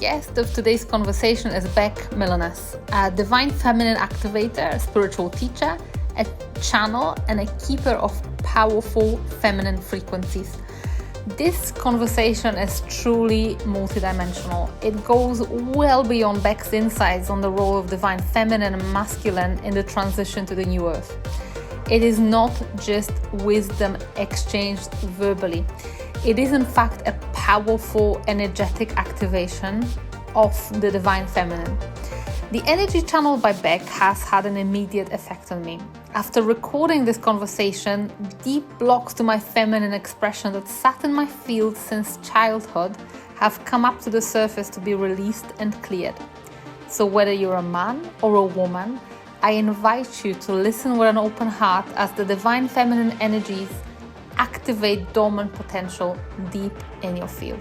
guest of today's conversation is Bec Mylonas, a divine feminine activator, a spiritual teacher, a channel, and a keeper of powerful feminine frequencies. This conversation is truly multidimensional. It goes well beyond Bec's insights on the role of divine feminine and masculine in the transition to the new earth. It is not just wisdom exchanged verbally. It is in fact a powerful energetic activation of the divine feminine. The energy channeled by Bec has had an immediate effect on me. After recording this conversation, deep blocks to my feminine expression that sat in my field since childhood have come up to the surface to be released and cleared. So whether you're a man or a woman, I invite you to listen with an open heart as the divine feminine energies activate dormant potential deep in your field.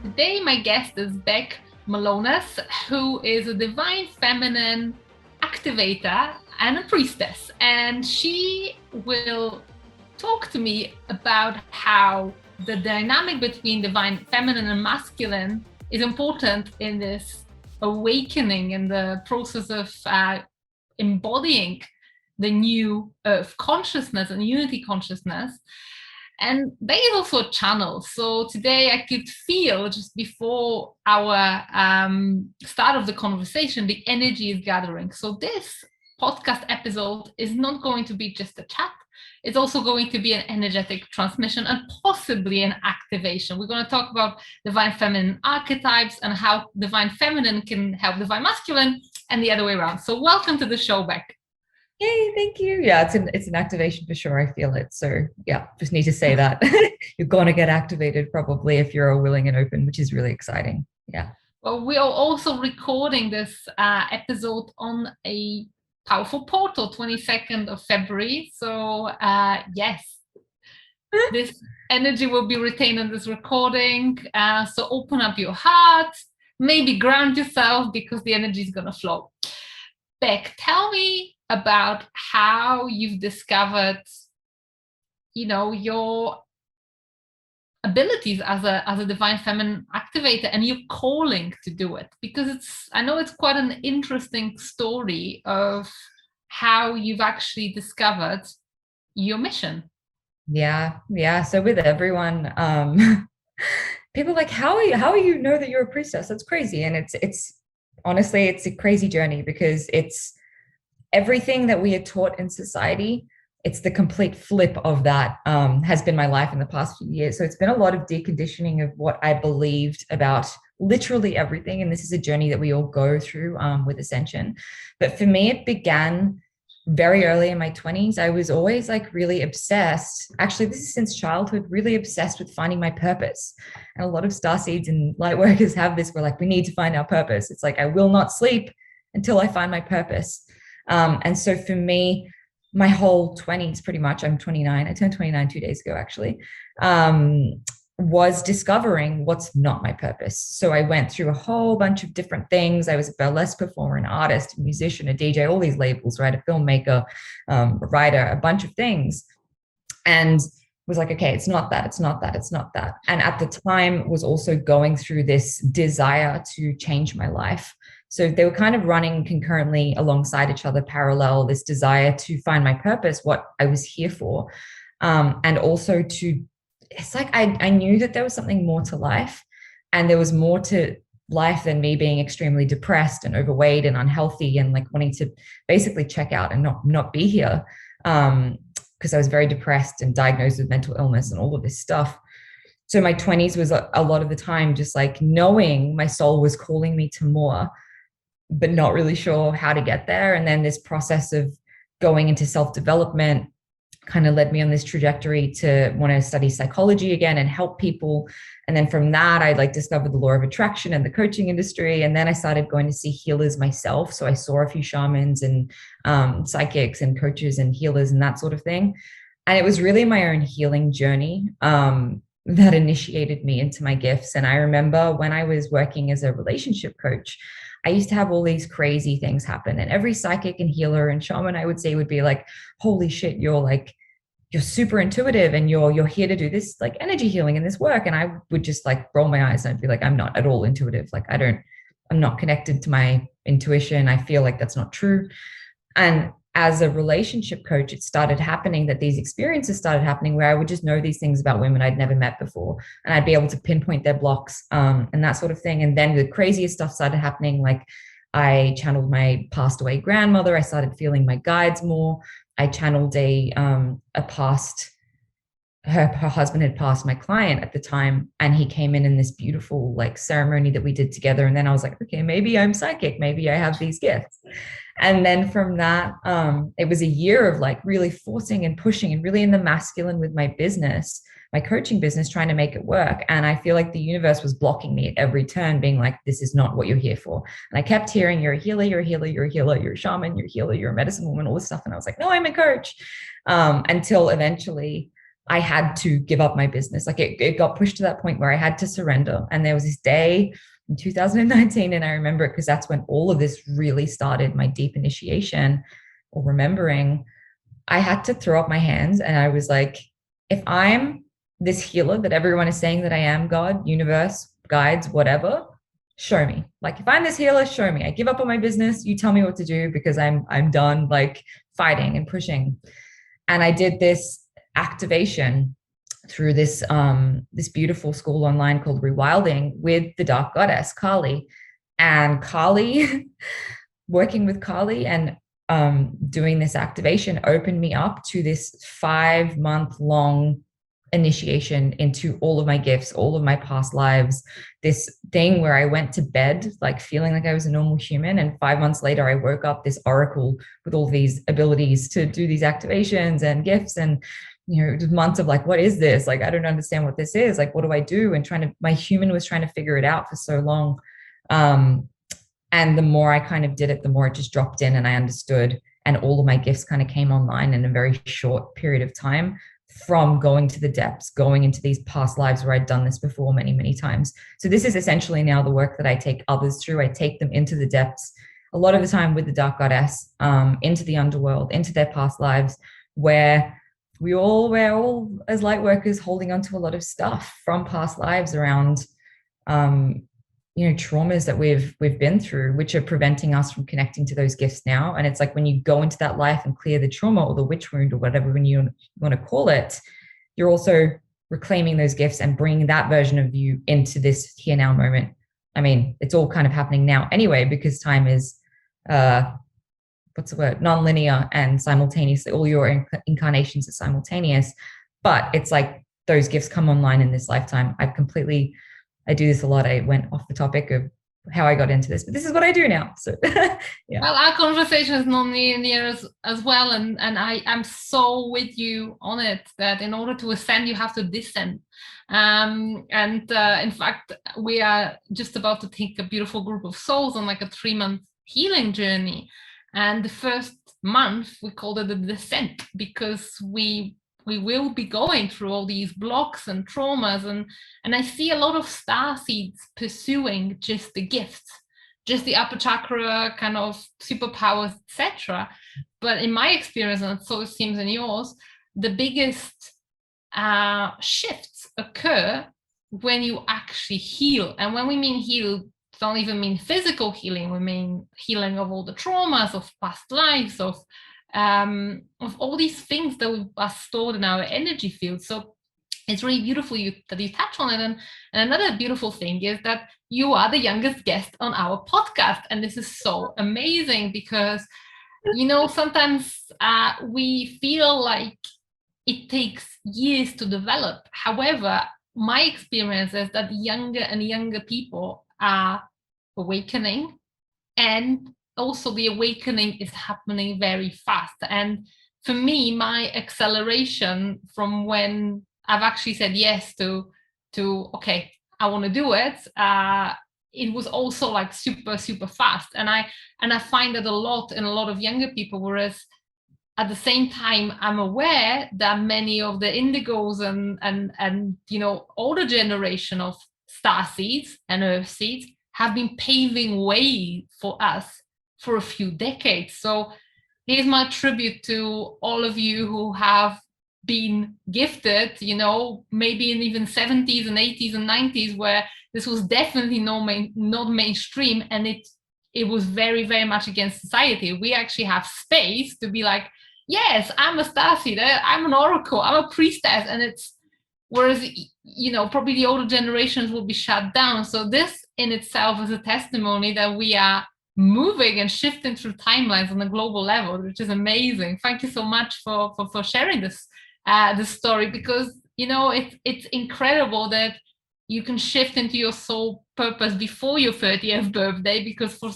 Today, my guest is Bec Mylonas, who is a divine feminine activator and a priestess. And she will talk to me about how the dynamic between divine feminine and masculine is important in this awakening and the process of embodying the new earth consciousness and unity consciousness. And Bec is also a channel. So today I could feel just before our start of the conversation, the energy is gathering. So this podcast episode is not going to be just a chat. It's also going to be an energetic transmission and possibly an activation. We're going to talk about divine feminine archetypes and how divine feminine can help divine masculine and the other way around. So welcome to the show, Bec. Yay, thank you. Yeah, it's an activation for sure. I feel it. So yeah, just need to say that. You're going to get activated probably if you're willing and open, which is really exciting. Yeah. Well, we are also recording this episode on a powerful portal, 22nd of February. So yes, this energy will be retained in this recording. So open up your heart, maybe ground yourself because the energy is going to flow. Bec, tell me about how you've discovered, your abilities as a divine feminine activator and your calling to do it, because I know it's quite an interesting story of how you've actually discovered your mission. Yeah. So with everyone, people are like, how are you know that you're a priestess? That's crazy. And it's honestly, it's a crazy journey because it's everything that we are taught in society. It's the complete flip of that has been my life in the past few years. So it's been a lot of deconditioning of what I believed about literally everything. And this is a journey that we all go through with ascension. But for me, it began very early in my 20s. I was always like really obsessed. Actually, this is since childhood, really obsessed with finding my purpose. And a lot of starseeds and light workers have this. We're like, we need to find our purpose. It's like, I will not sleep until I find my purpose. And so for me, my whole 20s, pretty much, I'm 29. I turned 29 2 days ago, actually, was discovering what's not my purpose. So I went through a whole bunch of different things. I was a burlesque performer, an artist, a musician, a DJ, all these labels, right? A filmmaker, a writer, a bunch of things. And was like, okay, it's not that. And at the time was also going through this desire to change my life. So they were kind of running concurrently alongside each other, parallel, this desire to find my purpose, what I was here for. And also it's like I knew that there was something more to life, and there was more to life than me being extremely depressed and overweight and unhealthy and like wanting to basically check out and not be here. Because I was very depressed and diagnosed with mental illness and all of this stuff. So my 20s was a lot of the time just like knowing my soul was calling me to more, but not really sure how to get there. And then this process of going into self-development kind of led me on this trajectory to want to study psychology again and help people. And then from that, I like discovered the law of attraction and the coaching industry. And then I started going to see healers myself. So I saw a few shamans and psychics and coaches and healers and that sort of thing. And it was really my own healing journey that initiated me into my gifts. And I remember when I was working as a relationship coach, I used to have all these crazy things happen. And every psychic and healer and shaman, I would say, would be like, holy shit, you're like you're super intuitive and you're here to do this like energy healing and this work. And I would just like roll my eyes and I'd be like, I'm not at all intuitive. Like I'm not connected to my intuition. I feel like that's not true. And as a relationship coach, it started happening that these experiences started happening where I would just know these things about women I'd never met before. And I'd be able to pinpoint their blocks, and that sort of thing. And then the craziest stuff started happening. Like I channeled my passed away grandmother. I started feeling my guides more. I channeled a past, her husband had passed, my client at the time, and he came in this beautiful like ceremony that we did together. And then I was like, okay, maybe I'm psychic, maybe I have these gifts. And then from that, it was a year of like really forcing and pushing and really in the masculine with my business, my coaching business, trying to make it work. And I feel like the universe was blocking me at every turn, being like, this is not what you're here for. And I kept hearing, you're a healer, you're a healer, you're a healer, you're a shaman, you're a healer, you're a medicine woman, all this stuff. And I was like, no, I'm a coach. Until eventually I had to give up my business. Like it got pushed to that point where I had to surrender. And there was this day in 2019, and I remember it because that's when all of this really started, my deep initiation or remembering. I had to throw up my hands and I was like, if I'm this healer that everyone is saying that I am, God, universe, guides, whatever, show me. Like if I'm this healer, show me. I give up on my business. You tell me what to do because I'm done like fighting and pushing. And I did this activation through this beautiful school online called Rewilding with the dark goddess Kali. And Kali, working with Kali and doing this activation opened me up to this 5-month long initiation into all of my gifts, all of my past lives, this thing where I went to bed like feeling like I was a normal human, and 5 months later I woke up this oracle with all these abilities to do these activations and gifts. And just months of like, what is this? Like, I don't understand what this is. Like, what do I do? And my human was trying to figure it out for so long. And the more I kind of did it, the more it just dropped in and I understood. And all of my gifts kind of came online in a very short period of time from going to the depths, going into these past lives where I'd done this before many, many times. So this is essentially now the work that I take others through. I take them into the depths, a lot of the time with the dark goddess, into the underworld, into their past lives, where we're all as light workers holding on to a lot of stuff from past lives around traumas that we've been through, which are preventing us from connecting to those gifts now. And it's like when you go into that life and clear the trauma or the witch wound or whatever when you want to call it, you're also reclaiming those gifts and bringing that version of you into this here now moment. I mean, it's all kind of happening now anyway, because time is non-linear and simultaneously all your incarnations are simultaneous. But it's like those gifts come online in this lifetime. I do this a lot. I went off the topic of how I got into this, but this is what I do now. So yeah. Well, our conversation is non-linear as well. And I'm so with you on it that in order to ascend, you have to descend. In fact, we are just about to take a beautiful group of souls on like a 3-month healing journey. And the first month we called it a descent because we will be going through all these blocks and traumas, and I see a lot of star seeds pursuing just the gifts, just the upper chakra kind of superpowers, etc. But in my experience, and so it seems in yours, the biggest shifts occur when you actually heal. And when we mean heal, don't even mean physical healing. We mean healing of all the traumas of past lives, of all these things that are stored in our energy field. So it's really beautiful that you touch on it. And another beautiful thing is that you are the youngest guest on our podcast. And this is so amazing because, sometimes we feel like it takes years to develop. However, my experience is that younger and younger people are awakening, and also the awakening is happening very fast. And for me, my acceleration from when I've actually said yes to okay, I want to do it, it was also like super, super fast. And I find that a lot in a lot of younger people, whereas at the same time, I'm aware that many of the indigos and older generation of star seeds and earth seeds have been paving way for us for a few decades. So here's my tribute to all of you who have been gifted, maybe in even 70s and 80s and 90s, where this was definitely not mainstream, and it was very, very much against society. We actually have space to be like, yes, I'm a starseed, I'm an oracle, I'm a priestess, and it's, whereas, probably the older generations will be shut down. So this in itself is a testimony that we are moving and shifting through timelines on a global level, which is amazing. Thank you so much for sharing this story, because it's incredible that you can shift into your soul purpose before your 30th birthday, because for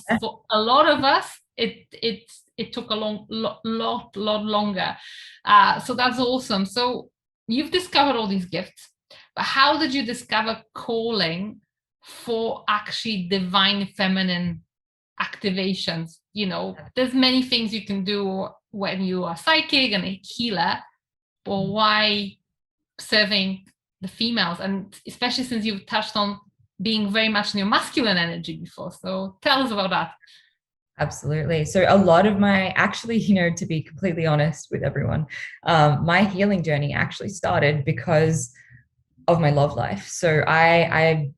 a lot of us it took a lot longer. So that's awesome. So you've discovered all these gifts, but how did you discover calling for actually divine feminine activations? There's many things you can do when you are psychic and a healer, but why serving the females? And especially since you've touched on being very much in your masculine energy before, so tell us about that. Absolutely. So a lot of my, actually, to be completely honest with everyone, my healing journey actually started because of my love life. So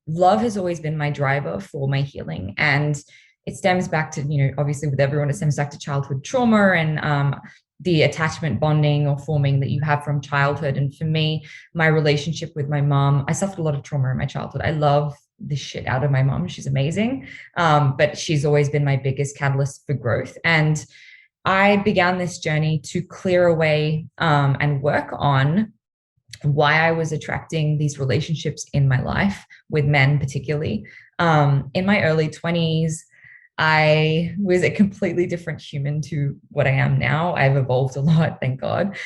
love has always been my driver for my healing. And it stems back to, obviously with everyone, it stems back to childhood trauma and the attachment bonding or forming that you have from childhood. And for me, my relationship with my mom, I suffered a lot of trauma in my childhood. I love the shit out of my mom. She's amazing. But she's always been my biggest catalyst for growth. And I began this journey to clear away and work on why I was attracting these relationships in my life with men, particularly. In my early 20s, I was a completely different human to what I am now. I've evolved a lot, thank God.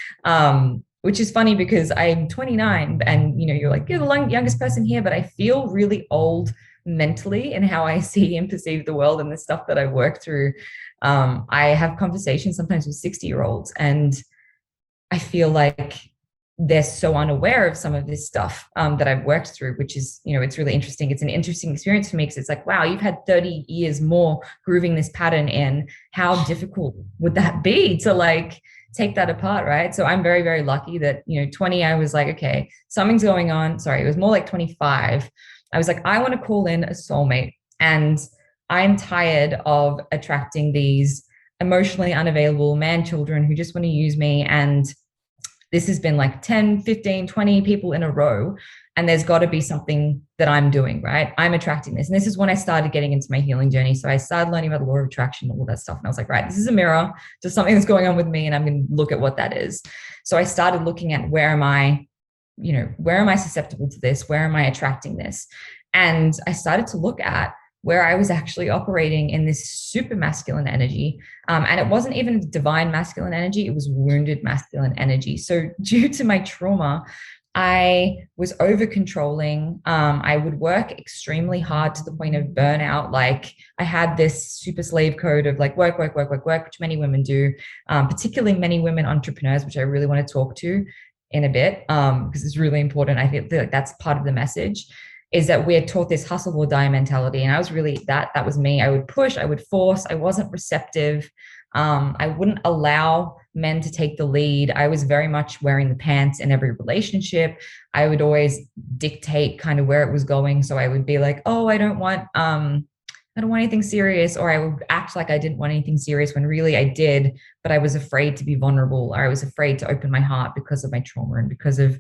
Which is funny because I'm 29 and, you're like, you're the youngest person here, but I feel really old mentally in how I see and perceive the world and the stuff that I work through. I have conversations sometimes with 60-year-olds and I feel like they're so unaware of some of this stuff that I've worked through, which is, it's really interesting. It's an interesting experience for me because it's like, wow, you've had 30 years more grooving this pattern in. How difficult would that be to take that apart, right? So I'm very, very lucky that, 20, I was like, okay, something's going on. Sorry, it was more like 25. I was like, I want to call in a soulmate. And I'm tired of attracting these emotionally unavailable man children who just want to use me. And this has been like 10, 15, 20 people in a row. And there's got to be something that I'm doing, right? I'm attracting this. And this is when I started getting into my healing journey. So I started learning about the law of attraction and all that stuff. And I was like, right, this is a mirror to something that's going on with me. And I'm going to look at what that is. So I started looking at where am I susceptible to this? Where am I attracting this? And I started to look at where I was actually operating in this super masculine energy. And it wasn't even divine masculine energy, it was wounded masculine energy. So due to my trauma, I was over controlling. I would work extremely hard to the point of burnout. Like I had this super slave code of like work, which many women do, particularly many women entrepreneurs, which I really want to talk to in a bit because it's really important. I feel like that's part of the message. Is that we're taught this hustle or die mentality. And I was really, that was me. I would push, I would force, I wasn't receptive. I wouldn't allow men to take the lead. I was very much wearing the pants in every relationship. I would always dictate kind of where it was going. So I would be like, oh, I don't want anything serious. Or I would act like I didn't want anything serious when really I did, but I was afraid to be vulnerable, or I was afraid to open my heart because of my trauma and because of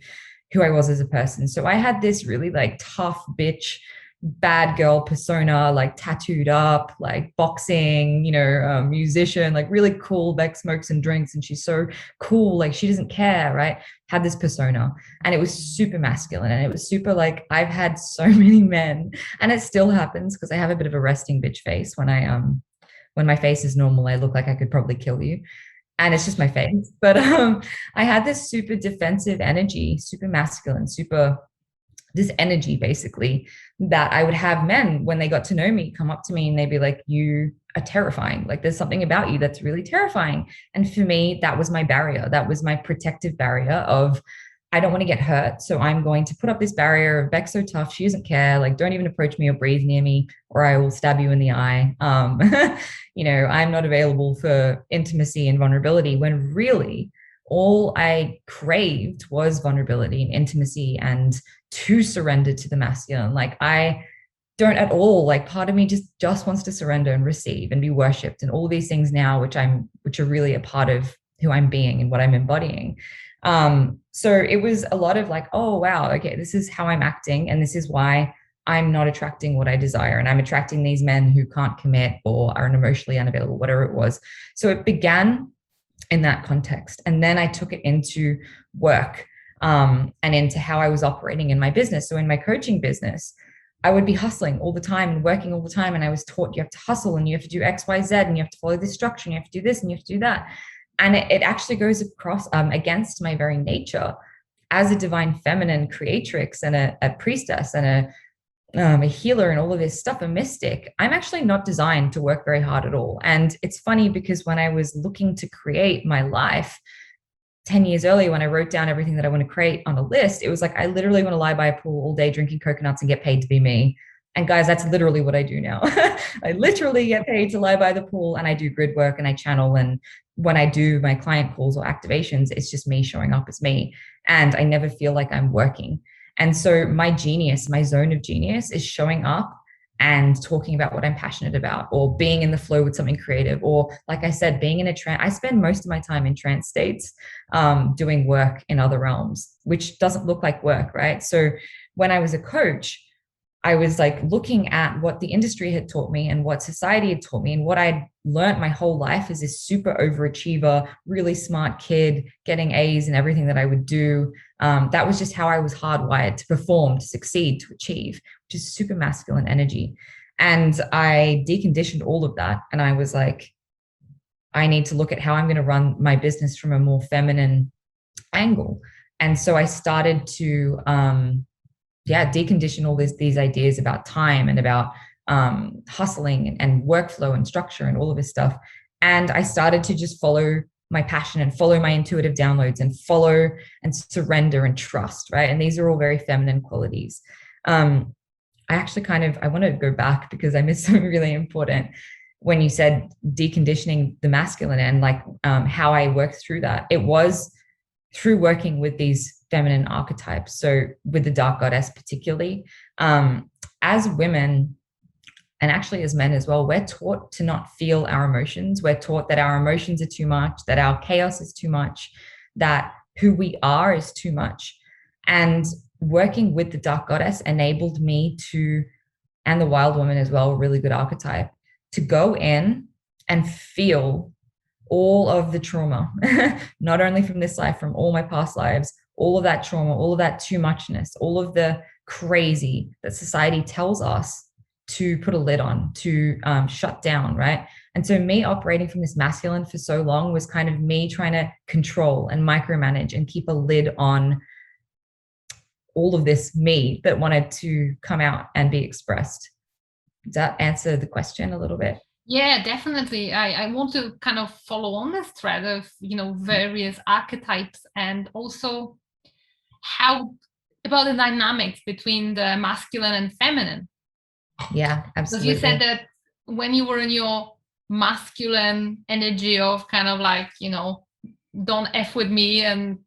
who I was as a person. So I had this really tough bitch, bad girl persona, tattooed up, boxing, musician, really cool. Bec smokes and drinks and she's so cool. She doesn't care, right? Had this persona and it was super masculine and it was super I've had so many men and it still happens because I have a bit of a resting bitch face when when my face is normal, I look like I could probably kill you. And it's just my face. But I had this super defensive energy, super masculine, this energy basically that I would have men when they got to know me come up to me and they'd be like, you are terrifying. There's something about you that's really terrifying. And for me, that was my barrier. That was my protective barrier of, I don't want to get hurt. So I'm going to put up this barrier of Bec's so tough. She doesn't care. Don't even approach me or breathe near me or I will stab you in the eye. I'm not available for intimacy and vulnerability when really all I craved was vulnerability and intimacy and to surrender to the masculine. Like I don't at all, like part of me just wants to surrender and receive and be worshipped and all these things now, which are really a part of who I'm being and what I'm embodying. So it was a lot of like, oh wow, okay, this is how I'm acting, and this is why I'm not attracting what I desire, and I'm attracting these men who can't commit or are emotionally unavailable, whatever it was. So it began in that context, and then I took it into work, and into how I was operating in my business. So in my coaching business, I would be hustling all the time and working all the time. And I was taught you have to hustle and you have to do X, Y, Z, and you have to follow this structure and you have to do this and you have to do that. And it actually goes across against my very nature as a divine feminine creatrix and a priestess and a healer and all of this stuff, a mystic. I'm actually not designed to work very hard at all. And it's funny because when I was looking to create my life 10 years earlier, when I wrote down everything that I want to create on a list, it was like, I literally want to lie by a pool all day drinking coconuts and get paid to be me. And guys, that's literally what I do now. I literally get paid to lie by the pool, and I do grid work and I channel. And when I do my client calls or activations, it's just me showing up as me. And I never feel like I'm working. And so my genius, my zone of genius is showing up and talking about what I'm passionate about, or being in the flow with something creative, or like I said, being in a trance. I spend most of my time in trance states, doing work in other realms, which doesn't look like work, right? So when I was a coach, I was like looking at what the industry had taught me and what society had taught me, and what I'd learned my whole life as this super overachiever, really smart kid, getting A's in everything that I would do. That was just how I was hardwired to perform, to succeed, to achieve, which is super masculine energy. And I deconditioned all of that. And I was like, I need to look at how I'm going to run my business from a more feminine angle. And so I started to, decondition all these ideas about time and about hustling and workflow and structure and all of this stuff. And I started to just follow my passion and follow my intuitive downloads and follow and surrender and trust, right? And these are all very feminine qualities. I want to go back because I missed something really important when you said deconditioning the masculine and like how I worked through that. It was through working with these feminine archetypes. So with the dark goddess particularly, as women, and actually as men as well, we're taught to not feel our emotions. We're taught that our emotions are too much, that our chaos is too much, that who we are is too much. And working with the dark goddess enabled me to, and the wild woman as well, a really good archetype, to go in and feel all of the trauma, not only from this life, from all my past lives, all of that trauma, all of that too muchness, all of the crazy that society tells us to put a lid on, to shut down, right? And so me operating from this masculine for so long was kind of me trying to control and micromanage and keep a lid on all of this me that wanted to come out and be expressed. Does that answer the question a little bit? Yeah, definitely. I want to kind of follow on this thread of, various archetypes, and also how about the dynamics between the masculine and feminine. Yeah, absolutely. Because you said that when you were in your masculine energy of kind of like, don't F with me and,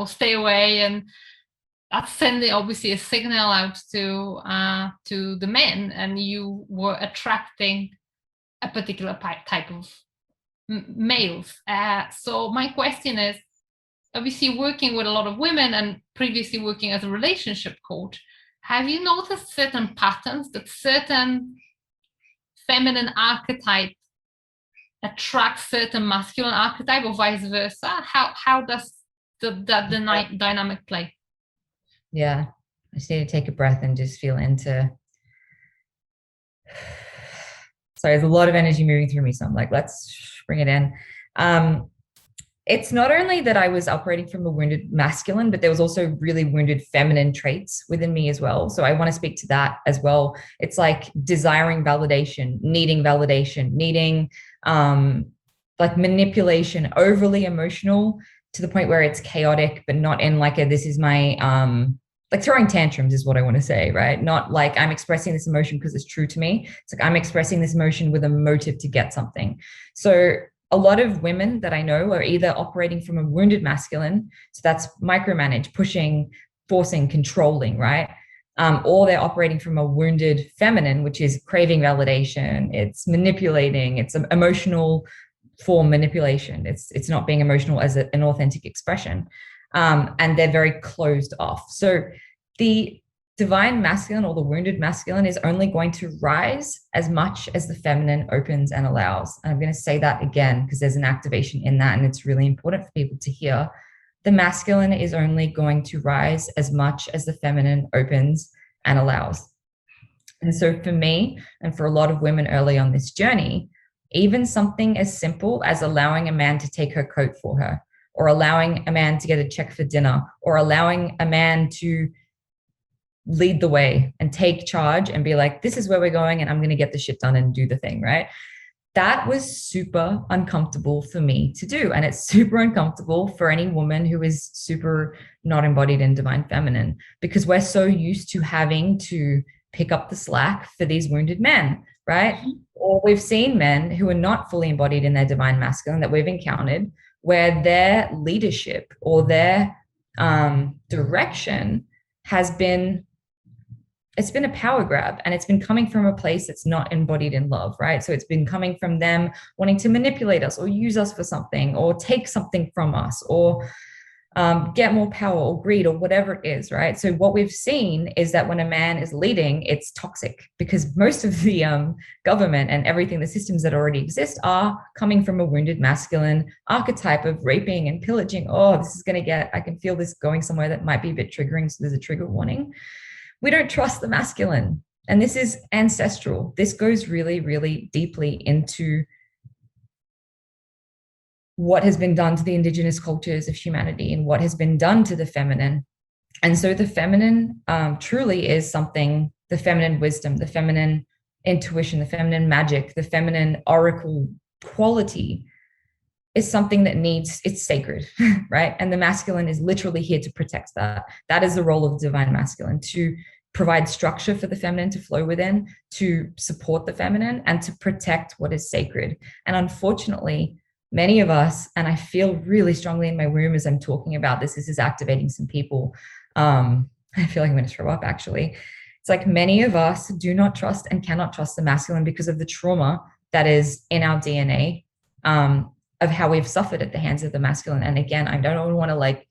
stay away, and that's sending obviously a signal out to the men, and you were attracting a particular type of males. So my question is, obviously working with a lot of women and previously working as a relationship coach, have you noticed certain patterns that certain feminine archetype attracts certain masculine archetype, or vice versa? How does that dynamic play? Yeah, I just need to take a breath and just feel into. Sorry, there's a lot of energy moving through me, so I'm like, let's bring it in. It's not only that I was operating from a wounded masculine, but there was also really wounded feminine traits within me as well. So I want to speak to that as well. It's like desiring validation, needing like manipulation, overly emotional to the point where it's chaotic, but not in like this is my, like throwing tantrums is what I want to say, right? Not like I'm expressing this emotion because it's true to me. It's like I'm expressing this emotion with a motive to get something. So a lot of women that I know are either operating from a wounded masculine, so that's micromanage, pushing, forcing, controlling, right? Or they're operating from a wounded feminine, which is craving validation, it's manipulating, it's an emotional form manipulation. It's not being emotional as an authentic expression, and they're very closed off. So the divine masculine or the wounded masculine is only going to rise as much as the feminine opens and allows. And I'm going to say that again because there's an activation in that, and it's really important for people to hear. The masculine is only going to rise as much as the feminine opens and allows. And so for me, and for a lot of women early on this journey, even something as simple as allowing a man to take her coat for her, or allowing a man to get a check for dinner, or allowing a man to lead the way and take charge and be like, this is where we're going and I'm going to get the shit done and do the thing, right? That was super uncomfortable for me to do. And it's super uncomfortable for any woman who is super not embodied in divine feminine, because we're so used to having to pick up the slack for these wounded men, right? Or we've seen men who are not fully embodied in their divine masculine that we've encountered, where their leadership or their direction has been, it's been a power grab, and it's been coming from a place that's not embodied in love, right? So it's been coming from them wanting to manipulate us or use us for something or take something from us or get more power or greed or whatever it is, right? So what we've seen is that when a man is leading, it's toxic, because most of the government and everything, the systems that already exist are coming from a wounded masculine archetype of raping and pillaging. Oh, this is going to get, I can feel this going somewhere that might be a bit triggering. So there's a trigger warning. We don't trust the masculine. And this is ancestral. This goes really, really deeply into what has been done to the indigenous cultures of humanity and what has been done to the feminine. And so the feminine truly is something, the feminine wisdom, the feminine intuition, the feminine magic, the feminine oracle quality is something that needs, it's sacred, right? And the masculine is literally here to protect that. That is the role of divine masculine, to provide structure for the feminine to flow within, to support the feminine, and to protect what is sacred. And unfortunately, many of us, and I feel really strongly in my womb as I'm talking about this is activating some people. I feel like I'm going to throw up, actually. It's like many of us do not trust and cannot trust the masculine because of the trauma that is in our DNA, of how we've suffered at the hands of the masculine. And again, I don't want to like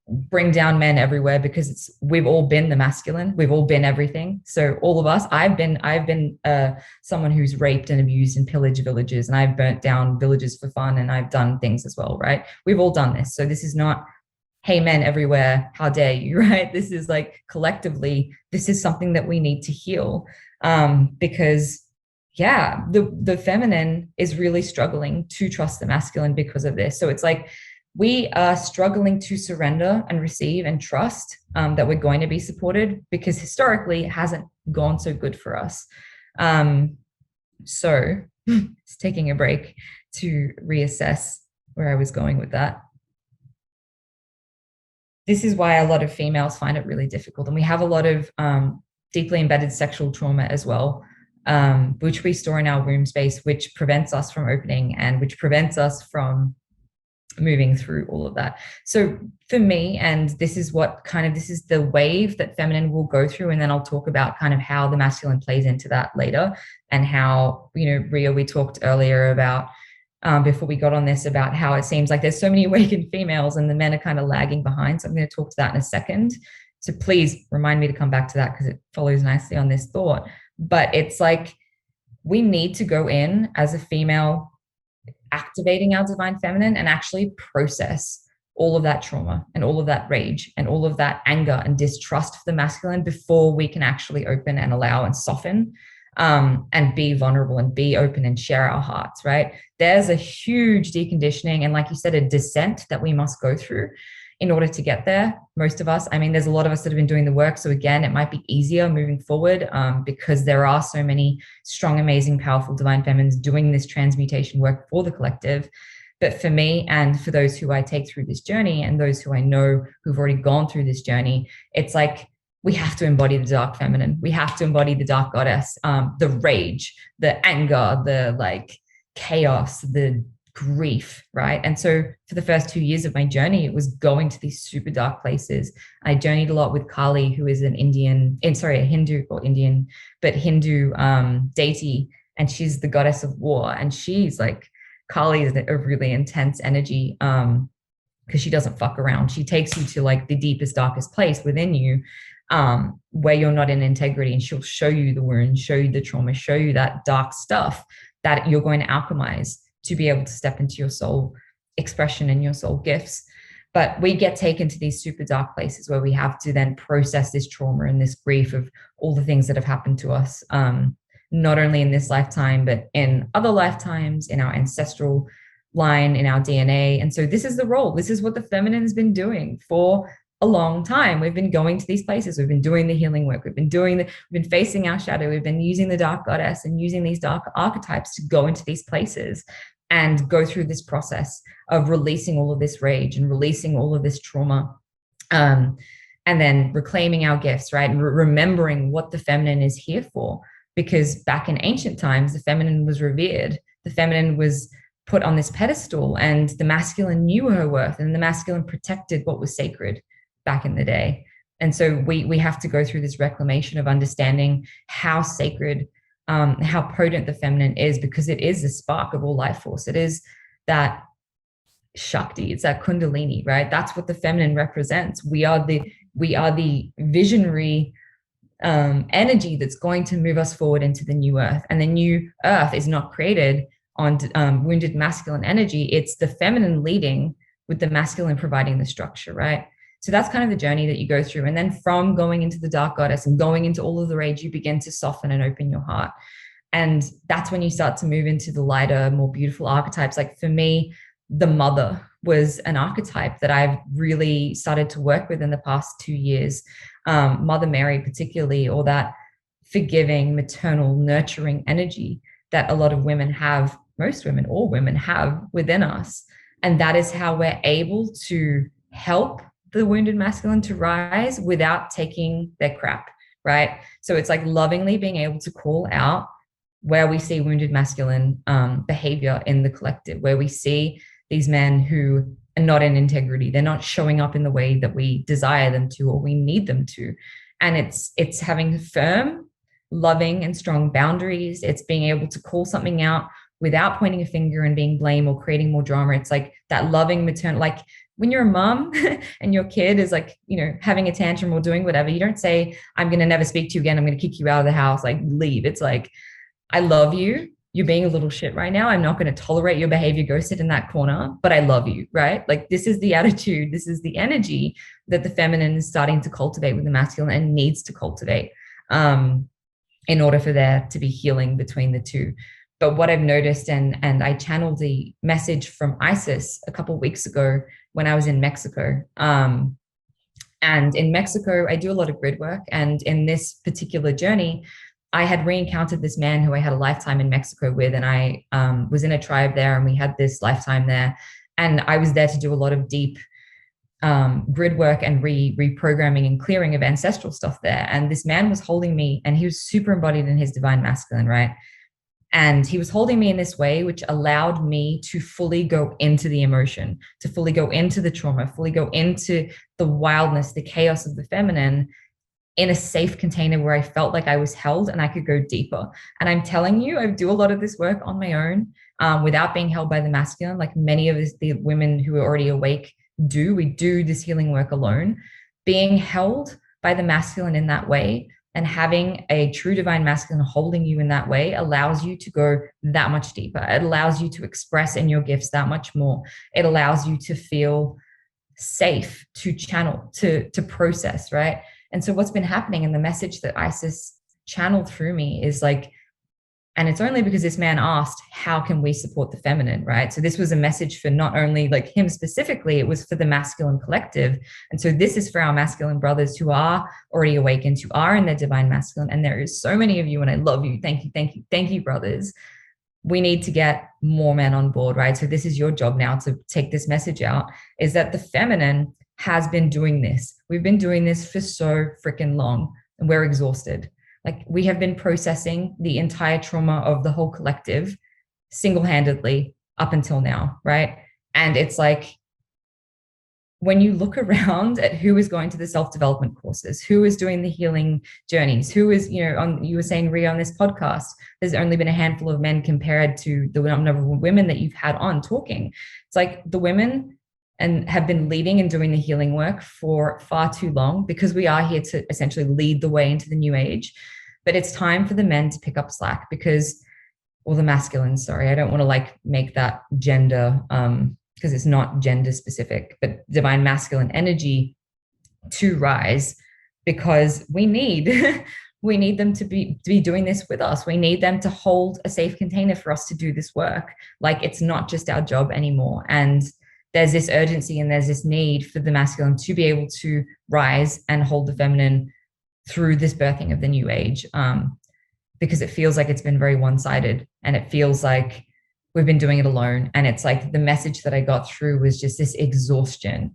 bring down men everywhere, because we've all been the masculine, we've all been everything. So all of us, I've been someone who's raped and abused and pillaged villages, and I've burnt down villages for fun, and I've done things as well, right? We've all done this. So this is not, hey, men everywhere, how dare you, right? This is like collectively, this is something that we need to heal, because yeah, the feminine is really struggling to trust the masculine because of this. So it's like we are struggling to surrender and receive and trust that we're going to be supported, because historically it hasn't gone so good for us. So it's taking a break to reassess where I was going with that. This is why a lot of females find it really difficult. And we have a lot of deeply embedded sexual trauma as well, which we store in our womb space, which prevents us from opening and which prevents us from moving through all of that. So for me, and this is what kind of, this is the wave that feminine will go through. And then I'll talk about kind of how the masculine plays into that later, and how, you know, Ria, we talked earlier about, before we got on this, about how it seems like there's so many awakened females and the men are kind of lagging behind. So I'm going to talk to that in a second. So please remind me to come back to that, because it follows nicely on this thought. But it's like, we need to go in as a female, activating our divine feminine, and actually process all of that trauma and all of that rage and all of that anger and distrust for the masculine before we can actually open and allow and soften, and be vulnerable and be open and share our hearts, right? There's a huge deconditioning and, like you said, a descent that we must go through in order to get there. Most of us, I mean, there's a lot of us that have been doing the work. So again, it might be easier moving forward, because there are so many strong, amazing, powerful divine feminines doing this transmutation work for the collective. But for me, and for those who I take through this journey, and those who I know who've already gone through this journey, it's like, we have to embody the dark feminine. We have to embody the dark goddess, the rage, the anger, the like chaos, the grief, right? And so for the first 2 years of my journey, it was going to these super dark places. I journeyed a lot with Kali, who is an a Hindu or Indian, but Hindu deity, and she's the goddess of war. And she's like, Kali is a really intense energy, because she doesn't fuck around. She takes you to like the deepest, darkest place within you, where you're not in integrity, and she'll show you the wound, show you the trauma, show you that dark stuff that you're going to alchemize to be able to step into your soul expression and your soul gifts. But we get taken to these super dark places where we have to then process this trauma and this grief of all the things that have happened to us, not only in this lifetime, but in other lifetimes, in our ancestral line, in our DNA. And so this is the role. This is what the feminine has been doing for a long time. We've been going to these places. We've been doing the healing work. We've been facing our shadow. We've been using the dark goddess and using these dark archetypes to go into these places and go through this process of releasing all of this rage and releasing all of this trauma, and then reclaiming our gifts, right? And remembering what the feminine is here for. Because back in ancient times, the feminine was revered. The feminine was put on this pedestal, and the masculine knew her worth, and the masculine protected what was sacred back in the day. And so we have to go through this reclamation of understanding how sacred, how potent the feminine is, because it is the spark of all life force. It is that Shakti, it's that Kundalini, right? That's what the feminine represents. We are the visionary energy that's going to move us forward into the new earth. And the new earth is not created on wounded masculine energy. It's the feminine leading with the masculine providing the structure, right? So that's kind of the journey that you go through. And then from going into the dark goddess and going into all of the rage, you begin to soften and open your heart. And that's when you start to move into the lighter, more beautiful archetypes. Like for me, the mother was an archetype that I've really started to work with in the past 2 years. Mother Mary particularly, or that forgiving, maternal, nurturing energy that a lot of women have, most women, all women have within us. And that is how we're able to help the wounded masculine to rise without taking their crap, right? So it's like lovingly being able to call out where we see wounded masculine behavior in the collective, where we see these men who are not in integrity. They're not showing up in the way that we desire them to, or we need them to. And it's having firm, loving, and strong boundaries. It's being able to call something out without pointing a finger and being blame or creating more drama. It's like that loving maternal, like when you're a mom and your kid is like, having a tantrum or doing whatever, you don't say, I'm going to never speak to you again. I'm going to kick you out of the house, like leave. It's like, I love you. You're being a little shit right now. I'm not going to tolerate your behavior. Go sit in that corner, but I love you, right? Like this is the attitude. This is the energy that the feminine is starting to cultivate with the masculine and needs to cultivate in order for there to be healing between the two. But what I've noticed, and I channeled the message from Isis a couple of weeks ago when I was in Mexico. And in Mexico, I do a lot of grid work. And in this particular journey, I had re-encountered this man who I had a lifetime in Mexico with, and I was in a tribe there, and we had this lifetime there. And I was there to do a lot of deep grid work and reprogramming and clearing of ancestral stuff there. And this man was holding me, and he was super embodied in his divine masculine, right? And he was holding me in this way, which allowed me to fully go into the emotion, to fully go into the trauma, fully go into the wildness, the chaos of the feminine, in a safe container where I felt like I was held and I could go deeper. And I'm telling you, I do a lot of this work on my own without being held by the masculine, like many of the women who are already awake do. We do this healing work alone. Being held by the masculine in that way and having a true divine masculine holding you in that way allows you to go that much deeper. It allows you to express in your gifts that much more. It allows you to feel safe, to channel, to process, right? And so what's been happening, and the message that Isis channeled through me is like, and it's only because this man asked, how can we support the feminine, right? So this was a message for not only like him specifically, it was for the masculine collective. And so this is for our masculine brothers who are already awakened, who are in their divine masculine. And there is so many of you, and I love you. Thank you, thank you, thank you, brothers. We need to get more men on board, right? So this is your job now to take this message out, is that the feminine has been doing this. We've been doing this for so freaking long, and we're exhausted. Like we have been processing the entire trauma of the whole collective single-handedly up until now, right? And it's like, when you look around at who is going to the self-development courses, who is doing the healing journeys, who is, you were saying, Rhea, on this podcast, there's only been a handful of men compared to the number of women that you've had on talking. It's like the women and have been leading and doing the healing work for far too long, because we are here to essentially lead the way into the new age. But it's time for the men to pick up slack, because, or the masculine, sorry, I don't want to like make that gender, because it's not gender specific, but divine masculine energy to rise, because we need we need them to be doing this with us. We need them to hold a safe container for us to do this work. Like, it's not just our job anymore. And there's this urgency and there's this need for the masculine to be able to rise and hold the feminine through this birthing of the new age, because it feels like it's been very one-sided, and it feels like we've been doing it alone. And it's like the message that I got through was just this exhaustion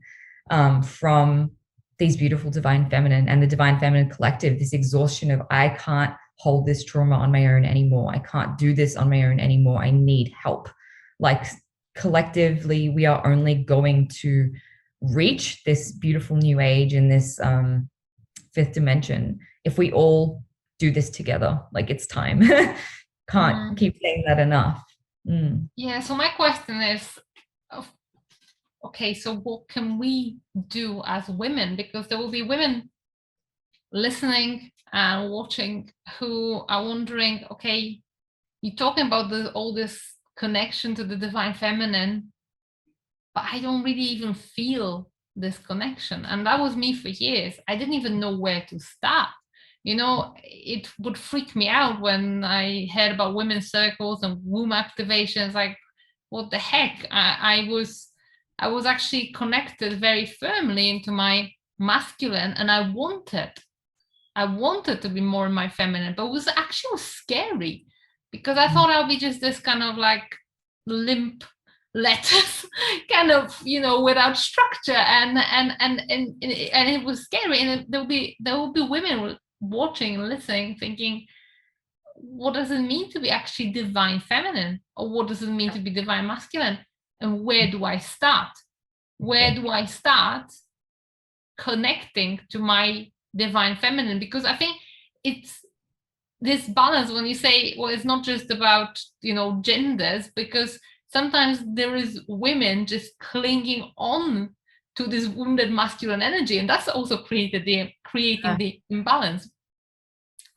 from these beautiful divine feminine and the divine feminine collective, this exhaustion of, I can't hold this trauma on my own anymore. I can't do this on my own anymore. I need help. Like, collectively, we are only going to reach this beautiful new age in this fifth dimension if we all do this together. Like, it's time. Can't keep saying that enough. Yeah, so my question is, okay, so what can we do as women? Because there will be women listening and watching who are wondering, okay, you're talking about all this connection to the divine feminine, but I don't really even feel this connection. And that was me for years. I didn't even know where to start. It would freak me out when I heard about women's circles and womb activations. Like, what the heck? I was actually connected very firmly into my masculine, and I wanted to be more in my feminine, but it was actually scary, because I thought I'll be just this kind of like limp lettuce, kind of, without structure, and it was scary. And there will be women watching and listening, thinking, what does it mean to be actually divine feminine, or what does it mean to be divine masculine, and where do I start? Where do I start connecting to my divine feminine? Because I think it's this balance when you say, well, it's not just about genders, because sometimes there is women just clinging on to this wounded masculine energy, and that's also creating the imbalance.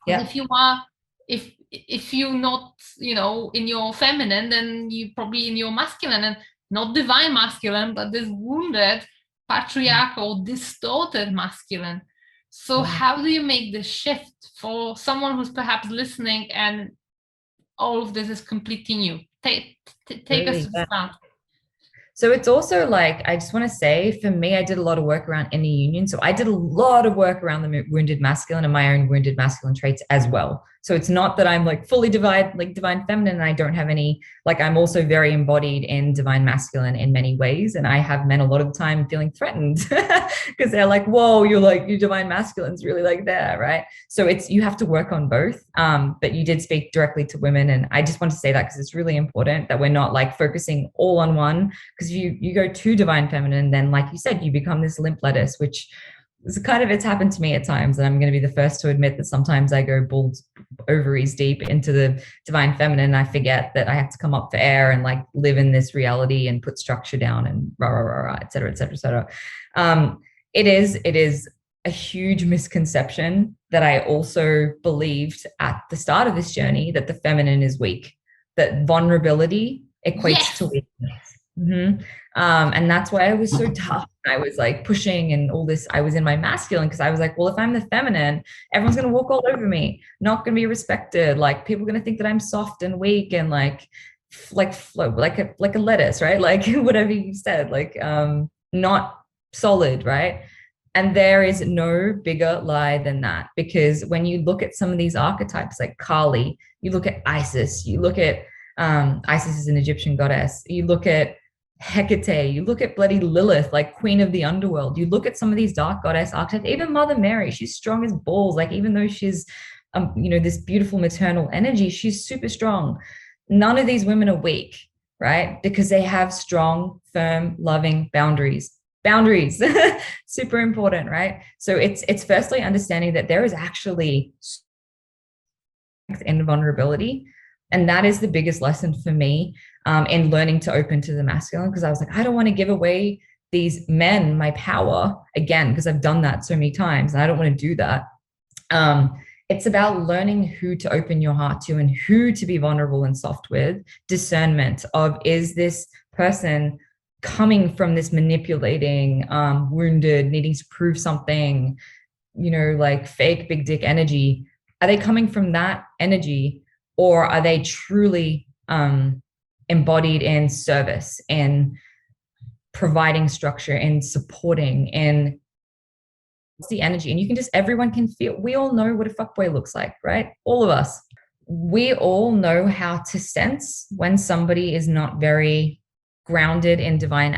Yeah. If you're not in your feminine, then you're probably in your masculine, and not divine masculine, but this wounded patriarchal distorted masculine. So how do you make this shift for someone who's perhaps listening and all of this is completely new? Take us to the start. So it's also like, I just want to say, for me, I did a lot of work around inner union. So I did a lot of work around the wounded masculine and my own wounded masculine traits as well. So it's not that I'm like fully divine feminine, and I don't have any, like, I'm also very embodied in divine masculine in many ways. And I have men a lot of the time feeling threatened because they're like, whoa, your divine masculine's really like that, right? So you have to work on both. But you did speak directly to women. And I just want to say that because it's really important that we're not like focusing all on one, because you go too divine feminine, then like you said, you become this limp lettuce, which is it's happened to me at times. And I'm going to be the first to admit that sometimes I go balls ovaries deep into the divine feminine, and I forget that I have to come up for air and like live in this reality and put structure down and et cetera, et cetera, et cetera. It is a huge misconception that I also believed at the start of this journey, that the feminine is weak, that vulnerability equates to weakness. And that's why I was so tough. I was like pushing and all this. I was in my masculine because I was like, well, if I'm the feminine, everyone's going to walk all over me, not going to be respected. Like, people are going to think that I'm soft and weak and like float like a lettuce, right? Like whatever you said, like not solid, right? And there is no bigger lie than that, because when you look at some of these archetypes like Kali, you look at Isis, you look at Isis is an Egyptian goddess, you look at Hecate, you look at bloody Lilith, like queen of the underworld, you look at some of these dark goddess archetypes, even Mother Mary, she's strong as balls. Like, even though she's this beautiful maternal energy, she's super strong. None of these women are weak, right? Because they have strong, firm, loving boundaries. Super important, right? So it's firstly understanding that there is actually strength in vulnerability, and that is the biggest lesson for me in learning to open to the masculine, because I was like, I don't want to give away these men my power again, because I've done that so many times and I don't want to do that. It's about learning who to open your heart to and who to be vulnerable and soft with. Discernment of, is this person coming from this manipulating, wounded, needing to prove something, like fake big dick energy? Are they coming from that energy, or are they truly embodied in service and providing structure and supporting? And the energy, and you can just, everyone can feel, we all know what a fuckboy looks like, right? All of us, we all know how to sense when somebody is not very grounded in divine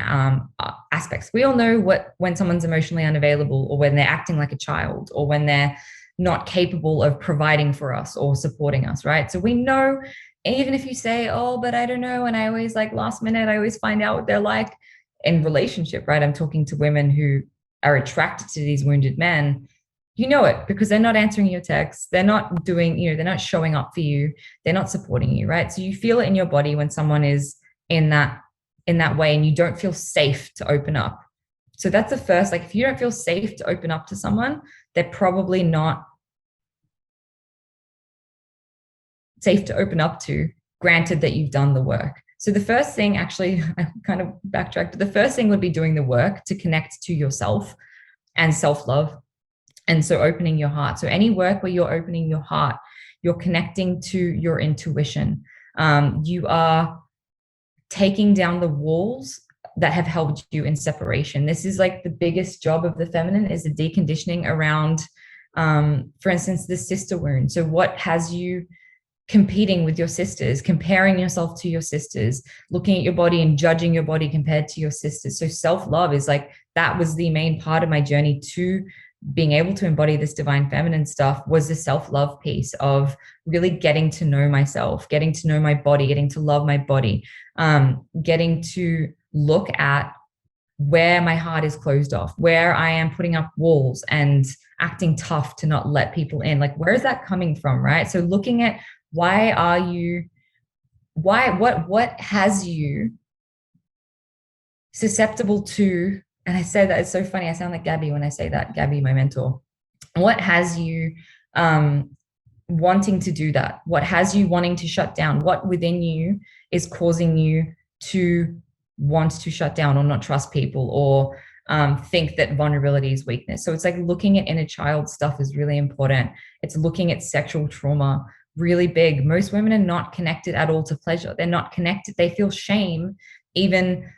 aspects. We all know when someone's emotionally unavailable, or when they're acting like a child, or when they're not capable of providing for us or supporting us, right? So we know, even if you say, oh, but I don't know, and I always, like, last minute, I always find out what they're like in relationship, right? I'm talking to women who are attracted to these wounded men. You know it because they're not answering your texts. They're not doing, they're not showing up for you. They're not supporting you, right? So you feel it in your body when someone is in that way, and you don't feel safe to open up. So that's the first, like, if you don't feel safe to open up to someone, they're probably not safe to open up to, granted that you've done the work. So the first thing, actually, I kind of backtracked, but the first thing would be doing the work to connect to yourself and self-love. And so opening your heart. So any work where you're opening your heart, you're connecting to your intuition. You are taking down the walls that have held you in separation. This is like the biggest job of the feminine, is the deconditioning around, for instance, the sister wound. So what has you competing with your sisters, comparing yourself to your sisters, looking at your body and judging your body compared to your sisters? So self-love is like, that was the main part of my journey to being able to embody this divine feminine stuff, was the self-love piece of really getting to know myself, getting to know my body, getting to love my body, getting to look at where my heart is closed off, where I am putting up walls and acting tough to not let people in. Like, where is that coming from, right? So looking at, what has you susceptible to, and I say that, it's so funny, I sound like Gabby when I say that, Gabby, my mentor. What has you wanting to do that? What has you wanting to shut down? What within you is causing you to want to shut down or not trust people, or think that vulnerability is weakness? So it's like looking at inner child stuff is really important. It's looking at sexual trauma, really big. Most women are not connected at all to pleasure. They're not connected. They feel shame even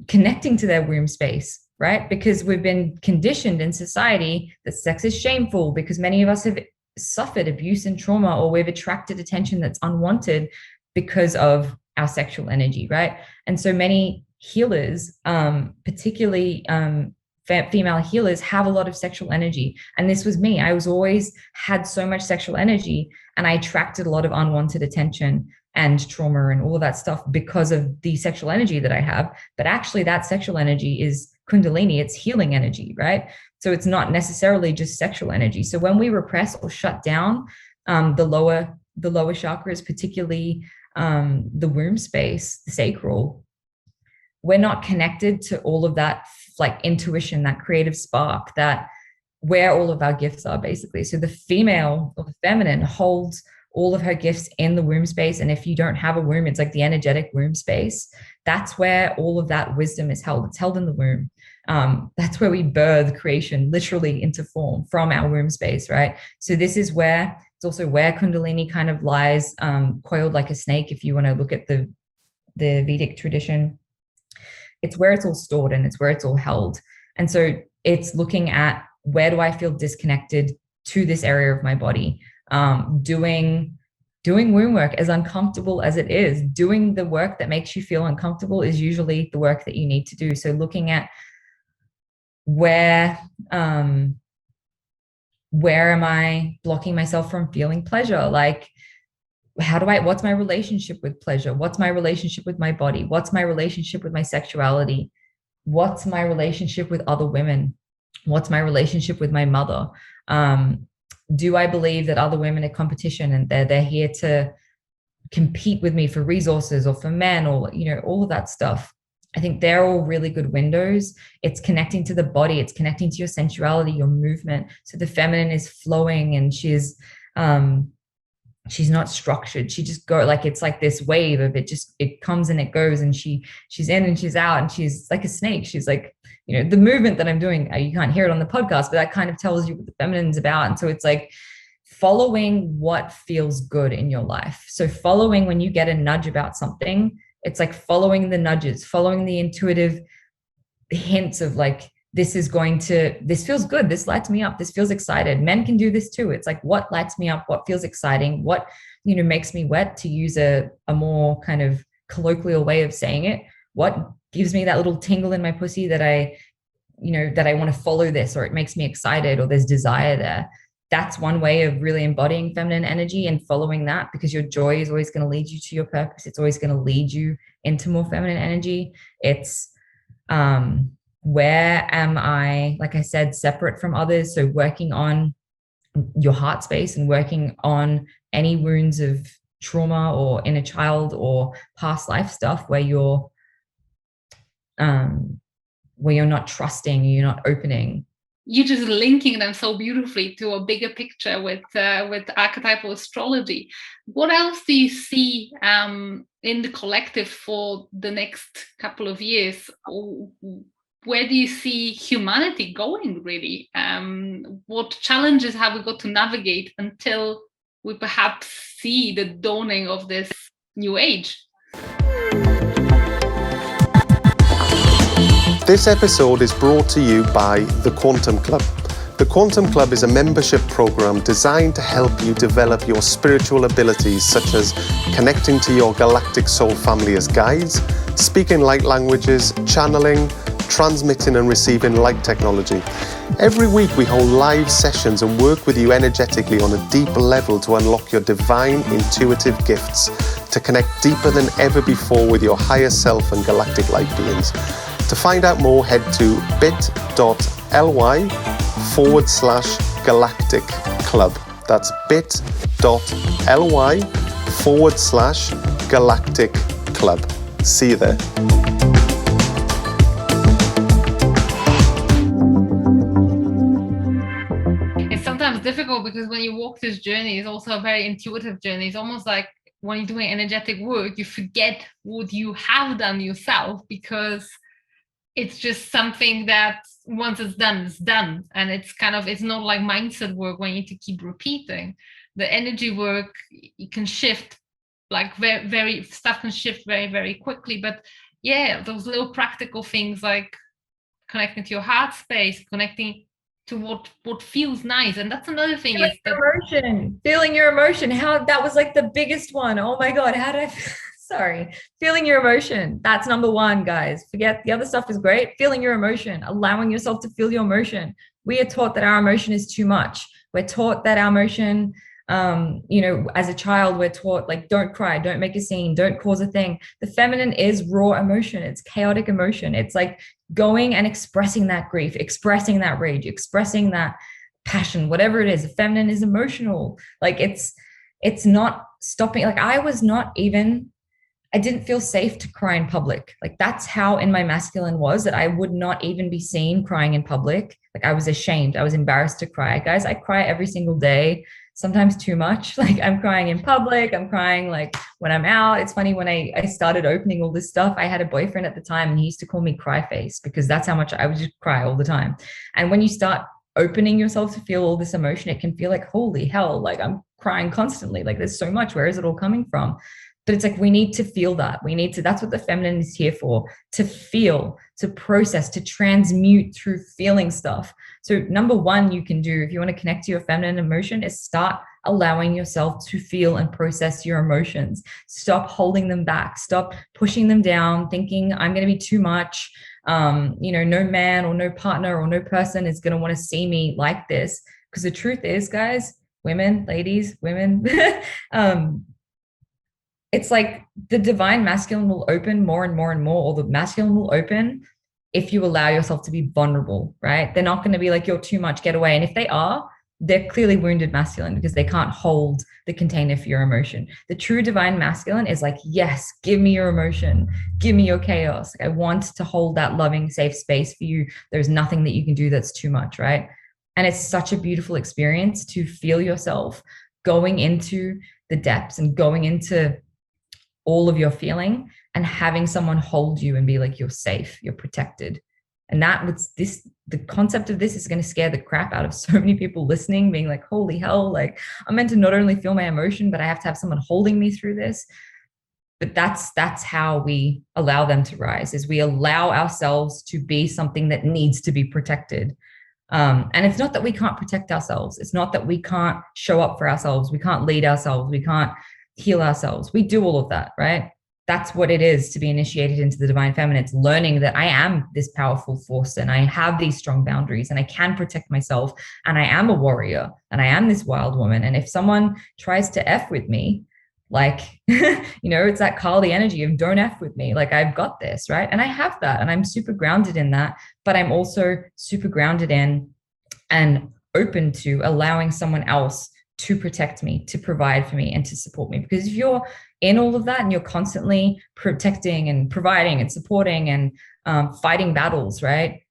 connecting to their womb space, right? Because we've been conditioned in society that sex is shameful, because many of us have suffered abuse and trauma, or we've attracted attention that's unwanted because of our sexual energy, right? And so many healers, particularly female healers, have a lot of sexual energy. And this was me. I was always had so much sexual energy, and I attracted a lot of unwanted attention and trauma and all of that stuff because of the sexual energy that I have. But actually that sexual energy is Kundalini, it's healing energy, right? So it's not necessarily just sexual energy. So when we repress or shut down the lower chakras, particularly the womb space, the sacral, we're not connected to all of that, like intuition, that creative spark, that where all of our gifts are, basically. So the female or the feminine holds all of her gifts in the womb space. And if you don't have a womb, it's like the energetic womb space. That's where all of that wisdom is held. It's held in the womb. That's where we birth creation literally into form, from our womb space, right? So this is where, it's also where Kundalini kind of lies, coiled like a snake, if you want to look at the Vedic tradition. It's where it's all stored and it's where it's all held. And so it's looking at, where do I feel disconnected to this area of my body? Doing womb work, as uncomfortable as it is, doing the work that makes you feel uncomfortable is usually the work that you need to do. So looking at where am I blocking myself from feeling pleasure? Like, what's my relationship with pleasure? What's my relationship with my body? What's my relationship with my sexuality? What's my relationship with other women? What's my relationship with my mother? Do I believe that other women are competition and they're here to compete with me for resources or for men, or all of that stuff? I think they're all really good windows. It's connecting to the body, it's connecting to your sensuality, your movement. So the feminine is flowing, and she's not structured. She just it's like this wave of it comes and it goes, and she's in and she's out, and she's like a snake. She's like, the movement that I'm doing, you can't hear it on the podcast, but that kind of tells you what the feminine's about. And so it's like following what feels good in your life. So following when you get a nudge about something, it's like following the nudges, following the intuitive hints of like, this feels good, this lights me up, this feels excited. Men can do this too. It's like, what lights me up, what feels exciting, what makes me wet, to use a more kind of colloquial way of saying it. What gives me that little tingle in my pussy that I want to follow this, or it makes me excited, or there's desire there. That's one way of really embodying feminine energy and following that, because your joy is always going to lead you to your purpose. It's always going to lead you into more feminine energy. It's where am I, like I said, separate from others? So working on your heart space and working on any wounds of trauma or inner child or past life stuff where you're not trusting, you're not opening. You're just linking them so beautifully to a bigger picture with archetypal astrology. What else do you see in the collective for the next couple of years? Where do you see humanity going, really? What challenges have we got to navigate until we perhaps see the dawning of this new age? This episode is brought to you by the Quantum Club. The Quantum Club is a membership program designed to help you develop your spiritual abilities, such as connecting to your galactic soul family as guides, speaking light languages, channeling, transmitting and receiving light technology. Every week we hold live sessions and work with you energetically on a deep level to unlock your divine intuitive gifts, to connect deeper than ever before with your higher self and galactic light beings. To find out more, head to bit.ly/galactic club. That's bit.ly/galactic club. See you there. It's sometimes difficult because when you walk this journey, it's also a very intuitive journey. It's almost like when you're doing energetic work, you forget what you have done yourself, because it's just something that once it's done, it's done. And it's not like mindset work when you need to keep repeating. The energy work, you can shift, like very stuff can shift very, very quickly. But yeah, those little practical things like connecting to your heart space, connecting to what feels nice. And that's another thing, is feeling your emotion. How that was like the biggest one. Oh my God, how did I sorry, feeling your emotion. That's number one, guys. Forget the other stuff is great. Feeling your emotion, allowing yourself to feel your emotion. We are taught that our emotion is too much. We're taught that our emotion, as a child, we're taught like, don't cry, don't make a scene, don't cause a thing. The feminine is raw emotion. It's chaotic emotion. It's like going and expressing that grief, expressing that rage, expressing that passion, whatever it is. The feminine is emotional. Like it's not stopping. Like I didn't feel safe to cry in public. Like that's how in my masculine was, that I would not even be seen crying in public. Like I was ashamed. I was embarrassed to cry. Guys, I cry every single day, sometimes too much. Like I'm crying in public. I'm crying like when I'm out. It's funny, when I started opening all this stuff, I had a boyfriend at the time and he used to call me cry face, because that's how much I would just cry all the time. And when you start opening yourself to feel all this emotion, it can feel like, holy hell, like I'm crying constantly. Like there's so much. Where is it all coming from? But it's like, we need to feel that. That's what the feminine is here for, to feel, to process, to transmute through feeling stuff. So number one you can do if you want to connect to your feminine emotion is start allowing yourself to feel and process your emotions. Stop holding them back. Stop pushing them down, thinking I'm going to be too much. No man or no partner or no person is going to want to see me like this. Because the truth is, guys, women, ladies, women, it's like the divine masculine will open more and more and more, or the masculine will open if you allow yourself to be vulnerable, right? They're not going to be like, you're too much, get away. And if they are, they're clearly wounded masculine because they can't hold the container for your emotion. The true divine masculine is like, yes, give me your emotion, give me your chaos. Like, I want to hold that loving, safe space for you. There's nothing that you can do that's too much, right? And it's such a beautiful experience to feel yourself going into the depths and going into all of your feeling and having someone hold you and be like, you're safe, you're protected. And that was this, the concept of this is going to scare the crap out of so many people listening, being like, holy hell, like I'm meant to not only feel my emotion, but I have to have someone holding me through this. But that's how we allow them to rise, is we allow ourselves to be something that needs to be protected. And it's not that we can't protect ourselves. It's not that we can't show up for ourselves. We can't lead ourselves. We can't heal ourselves. We do all of that, right? That's what it is to be initiated into the divine feminine. It's learning that I am this powerful force and I have these strong boundaries and I can protect myself and I am a warrior and I am this wild woman. And if someone tries to F with me, like, it's that Carly energy of don't F with me. Like, I've got this, right? And I have that and I'm super grounded in that, but I'm also super grounded in and open to allowing someone else to protect me, to provide for me and to support me. Because if you're in all of that and you're constantly protecting and providing and supporting and fighting battles, right?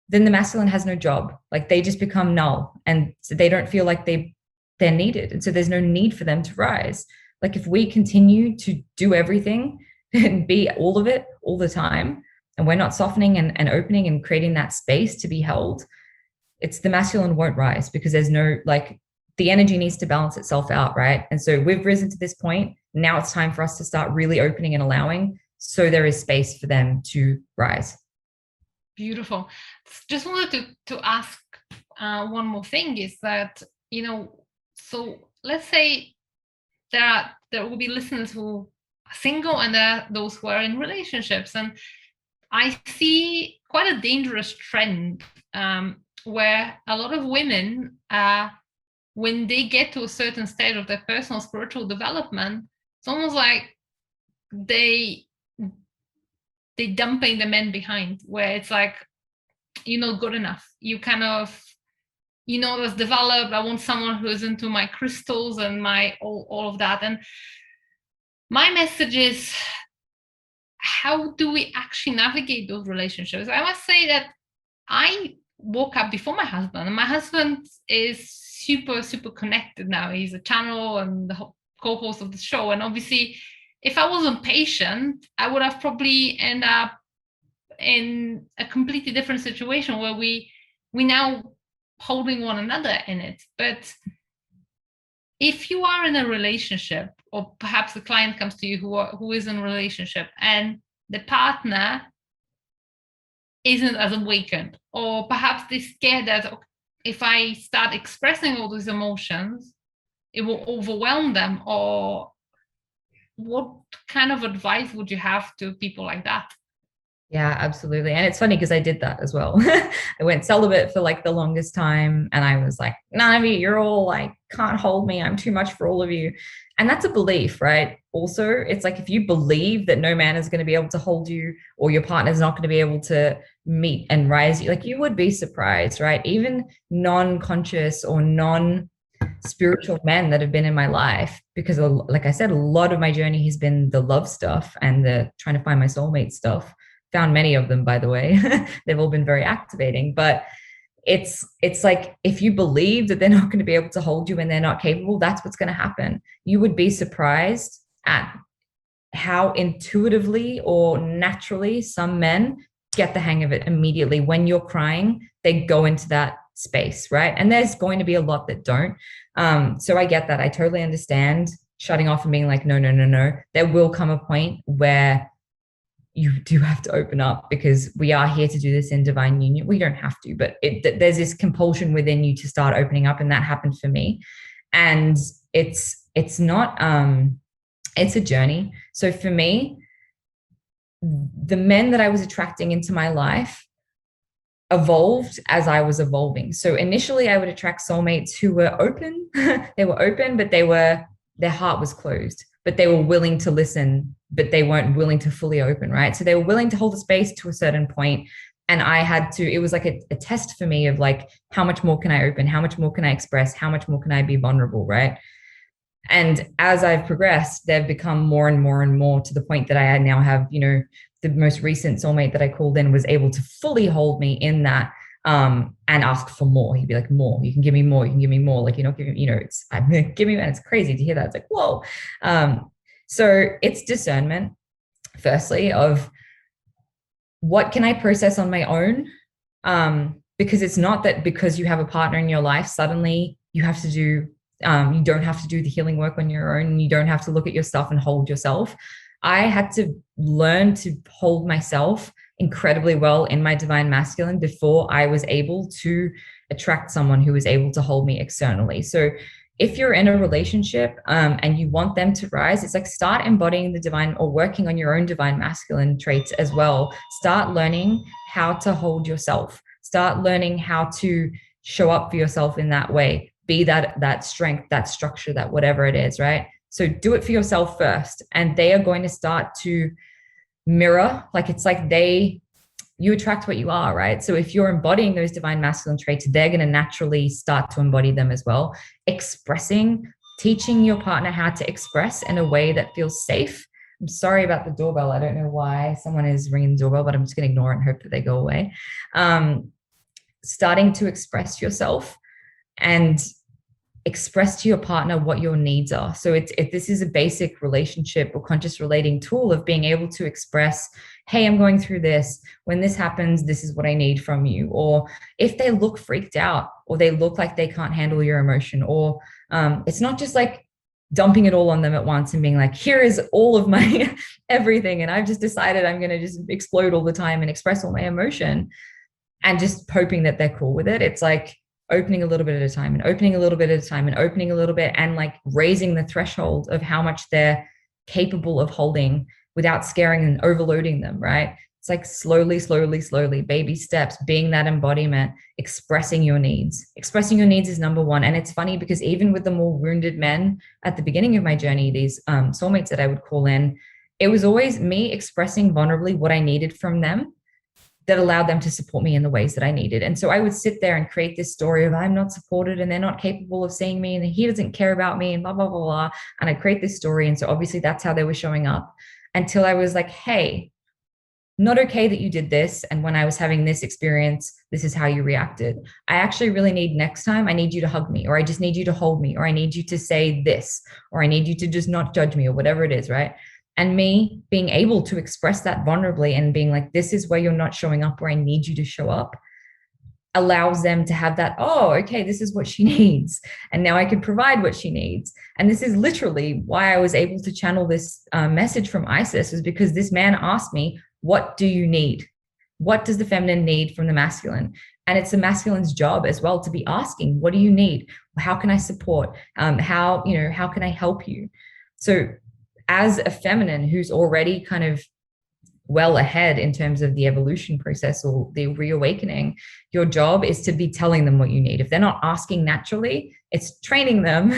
Then the masculine has no job. Like, they just become null and so they don't feel like they're needed. And so there's no need for them to rise. Like, if we continue to do everything and be all of it all the time, and we're not softening and opening and creating that space to be held, it's the masculine won't rise because there's no, like, the energy needs to balance itself out, right? And so we've risen to this point. Now it's time for us to start really opening and allowing, so there is space for them to rise. Beautiful. Just wanted to ask one more thing, is that, so let's say there will be listeners who are single and there are those who are in relationships. And I see quite a dangerous trend where a lot of women, when they get to a certain stage of their personal spiritual development, it's almost like they dumping the men behind, where it's like, you're not good enough. You kind of, that's developed. I want someone who's into my crystals and my all of that. And my message is, how do we actually navigate those relationships? I must say that I woke up before my husband, and my husband is super, super connected now. He's a channel and the co-host of the show. And obviously, if I wasn't patient, I would have probably ended up in a completely different situation where we now holding one another in it. But if you are in a relationship, or perhaps the client comes to you who is in a relationship, and the partner isn't as awakened, or perhaps they're scared that if I start expressing all these emotions, it will overwhelm them, or what kind of advice would you have to people like that? Yeah, absolutely. And it's funny because I did that as well. I went celibate for like the longest time. And I was like, none of you, you're all like, can't hold me. I'm too much for all of you. And that's a belief, right? Also, it's like, if you believe that no man is going to be able to hold you, or your partner is not going to be able to meet and rise you, like, you would be surprised, right? Even non-conscious or non-spiritual men that have been in my life, because like I said, a lot of my journey has been the love stuff and the trying to find my soulmate stuff. Found many of them, by the way. They've all been very activating, but it's like, if you believe that they're not going to be able to hold you and they're not capable, that's what's going to happen. You would be surprised at how intuitively or naturally some men get the hang of it immediately. When you're crying, they go into that space, right? And there's going to be a lot that don't. So I get that. I totally understand shutting off and being like, no. There will come a point where you do have to open up, because we are here to do this in divine union. We don't have to, but there's this compulsion within you to start opening up. And that happened for me. And it's not, it's a journey. So for me, the men that I was attracting into my life evolved as I was evolving. So initially I would attract soulmates who were open. They were open, but their heart was closed. but they were willing to listen, but they weren't willing to fully open, right? So they were willing to hold the space to a certain point, and I had to, it was like a test for me of like, how much more can I open? How much more can I express? How much more can I be vulnerable, right? And as I've progressed, they've become more and more and more, to the point that I now have, you know, the most recent soulmate that I called in was able to fully hold me in that, and ask for more. He'd be like, more, you can give me more, you can give me more. Like, you're not giving, you know, it's, I'm giving, and it's crazy to hear that. It's like, whoa. So it's discernment, firstly, of what can I process on my own? Because it's not that because you have a partner in your life, suddenly you have to do, you don't have to do the healing work on your own. You don't have to look at your stuff and hold yourself. I had to learn to hold myself incredibly well in my divine masculine before I was able to attract someone who was able to hold me externally. So if you're in a relationship, and you want them to rise, it's like, start embodying the divine, or working on your own divine masculine traits as well. Start learning how to hold yourself. Start learning how to show up for yourself in that way. Be that strength, that structure, that whatever it is, right? So do it for yourself first, and they are going to start to mirror. Like, it's like you attract what you are, right? So if you're embodying those divine masculine traits, they're going to naturally start to embody them as well. Expressing, teaching your partner how to express in a way that feels safe. I'm sorry about the doorbell. I don't know why someone is ringing the doorbell, but I'm just going to ignore it and hope that they go away. Starting to express yourself and express to your partner what your needs are. So this is a basic relationship or conscious relating tool of being able to express, hey, I'm going through this. When this happens, this is what I need from you. Or if they look freaked out, or they look like they can't handle your emotion, or it's not just like dumping it all on them at once and being like, here is all of my everything, and I've just decided I'm going to just explode all the time and express all my emotion, and just hoping that they're cool with it. It's like opening a little bit at a time, and opening a little bit at a time, and opening a little bit, and like raising the threshold of how much they're capable of holding without scaring and overloading them, right? It's like slowly, baby steps, being that embodiment, expressing your needs. Expressing your needs is number one. And it's funny because even with the more wounded men at the beginning of my journey, these soulmates that I would call in, it was always me expressing vulnerably what I needed from them that allowed them to support me in the ways that I needed. And so I would sit there and create this story of, I'm not supported and they're not capable of seeing me and he doesn't care about me and blah, blah, blah, blah. And I create this story. And so obviously that's how they were showing up, until I was like, hey, not okay that you did this. And when I was having this experience, this is how you reacted. I actually really need, next time, I need you to hug me, or I just need you to hold me, or I need you to say this, or I need you to just not judge me, or whatever it is, right? And me being able to express that vulnerably and being like, this is where you're not showing up, where I need you to show up, allows them to have that, oh, okay, this is what she needs. And now I can provide what she needs. And this is literally why I was able to channel this message from Isis, is because this man asked me, what do you need? What does the feminine need from the masculine? And it's the masculine's job as well to be asking, what do you need? How can I support? How can I help you? So as a feminine who's already kind of well ahead in terms of the evolution process or the reawakening, your job is to be telling them what you need. If they're not asking naturally, it's training them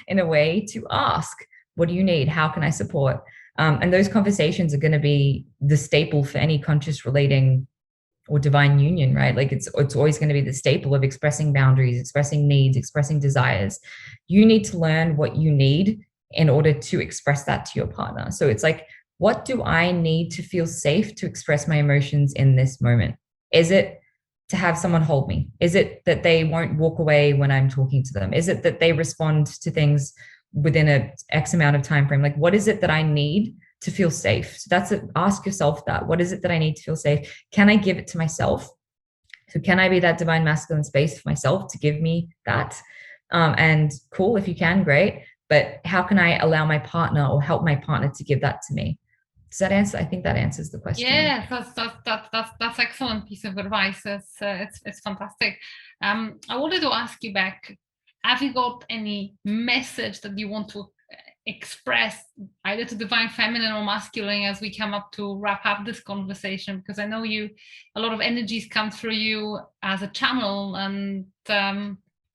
in a way to ask, what do you need? How can I support? And those conversations are going to be the staple for any conscious relating or divine union, right? Like it's always going to be the staple of expressing boundaries, expressing needs, expressing desires. You need to learn what you need in order to express that to your partner. So it's like, what do I need to feel safe to express my emotions in this moment? Is it to have someone hold me? Is it that they won't walk away when I'm talking to them? Is it that they respond to things within a X amount of time frame? Like, what is it that I need to feel safe? So that's it. Ask yourself that. What is it that I need to feel safe? Can I give it to myself? So can I be that divine masculine space for myself to give me that? And cool, if you can, great. But how can I allow my partner or help my partner to give that to me? Does that answer? I think that answers the question. Yeah, that's excellent piece of advice. It's fantastic. I wanted to ask you back, have you got any message that you want to express either to divine feminine or masculine as we come up to wrap up this conversation? Because I know a lot of energies come through you as a channel, and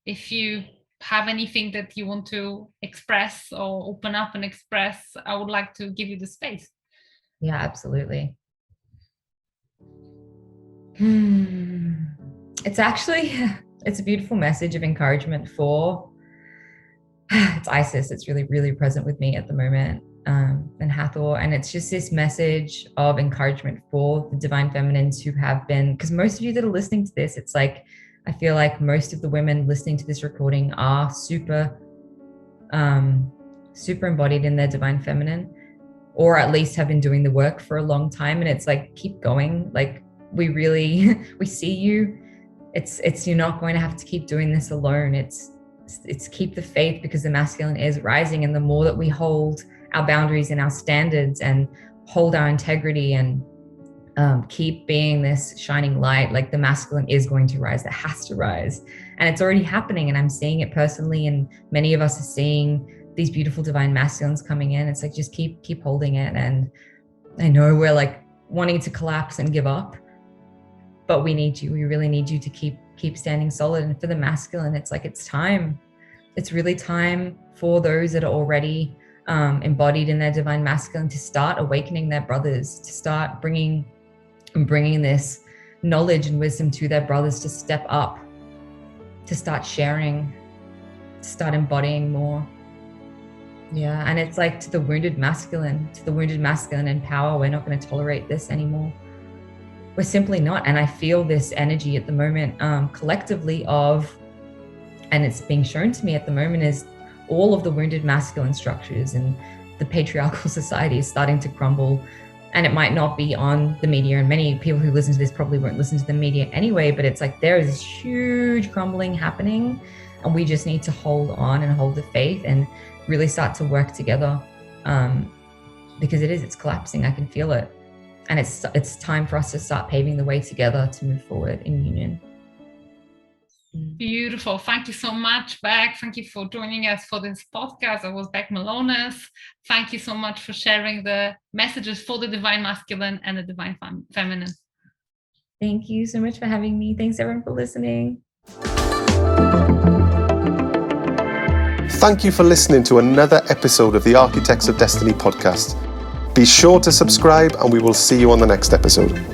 if you have anything that you want to express or open up and express, I would like to give you the space. Yeah, absolutely. It's a beautiful message of encouragement for, it's Isis. It's really, really present with me at the moment, and Hathor. And it's just this message of encouragement for the divine feminines who have been, because most of you that are listening to this, it's like, I feel like most of the women listening to this recording are super embodied in their divine feminine, or at least have been doing the work for a long time. And it's like, keep going. Like, we see you. It's you're not going to have to keep doing this alone. It's keep the faith, because the masculine is rising. And the more that we hold our boundaries and our standards and hold our integrity and keep being this shining light, like, the masculine is going to rise. It has to rise. And it's already happening. And I'm seeing it personally. And many of us are seeing these beautiful divine masculines coming in. It's like, just keep holding it. And I know we're like wanting to collapse and give up, but we need you. We really need you to keep standing solid. And for the masculine, it's like, it's time. It's really time for those that are already embodied in their divine masculine to start awakening their brothers, to start bringing this knowledge and wisdom to their brothers, to step up, to start sharing, to start embodying more. Yeah. And it's like, to the wounded masculine in power, we're not going to tolerate this anymore. We're simply not. And I feel this energy at the moment, collectively of, and it's being shown to me at the moment, is all of the wounded masculine structures and the patriarchal society is starting to crumble. And it might not be on the media, and many people who listen to this probably won't listen to the media anyway, but it's like, there is this huge crumbling happening, and we just need to hold on and hold the faith and really start to work together, because it's collapsing. I can feel it. And it's time for us to start paving the way together to move forward in union. Beautiful. Thank you so much, Bec. Thank you for joining us for this podcast. I was Bec Mylonas. Thank you so much for sharing the messages for the divine masculine and the divine feminine. Thank you so much for having me. Thanks everyone for listening. Thank you for listening to another episode of the Architects of Destiny podcast. Be sure to subscribe, and we will see you on the next episode.